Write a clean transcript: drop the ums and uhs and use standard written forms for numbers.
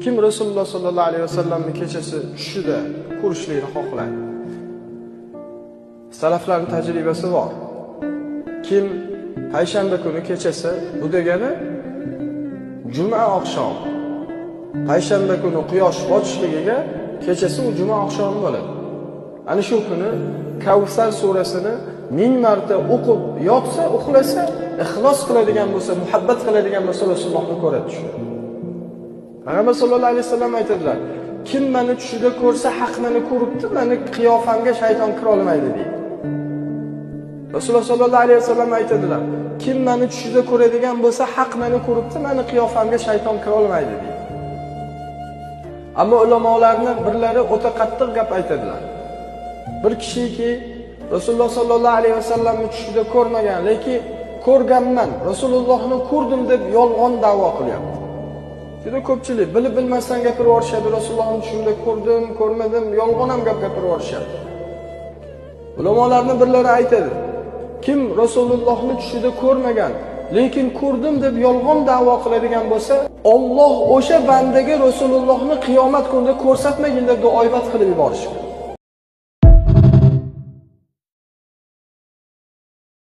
Kim Rasululloh sollallohu alayhi vasallamning kechasi tushida ko'rishlikni xohlaydi? Salaflarning tajribasi bor. Kim payshanba kuni kechasi, bu degani juma oqshom. Payshanba kuni quyosh botishligiga kechasi u juma oqshomi bo'ladi. Ana shu kuni Kavsar surasini 1000 marta o'qib yotsa, uxlasa, ixlos qiladigan bo'lsa, muhabbat qiladigan bo'lsa Rasulullohni ko'radi tushida. Payg'ambar sollallohu alayhi vasallam aytadilar: "Kim meni tushida ko'rsa, haq meni ko'ribdi, meni qiyofamga shayton kira olmaydi" deydi. Rasululloh sollallohu alayhi vasallam aytadilar: "Kim meni tushida ko'radigan bo'lsa, haq meni ko'ribdi, meni qiyofamga shayton kira olmaydi" deydi. Ammo ulamolarning birlari o'ta qattiq gap aytadilar. Bir kishiki Rasululloh sollallohu alayhi vasallamni tushida ko'rmagan, lekin ko'rganman, Rasulullohni ko'rdim deb yolg'on da'vo qilyapti. Juda ko'pchilik bilib bilmasdan gapirib yorishadi, Rasulullohni tushimda ko'rdim, ko'rmadim, yolg'on ham gapirib yorishadi. Ulamolarning birlari aytadi: kim Rasulullohni tushida ko'rmagan, lekin ko'rdim deb yolg'on da'vo qiladigan bo'lsa, Alloh o'sha bandaga Rasulullohni qiyomat kunida ko'rsatmagin deb duoibat qilib yuborishdi.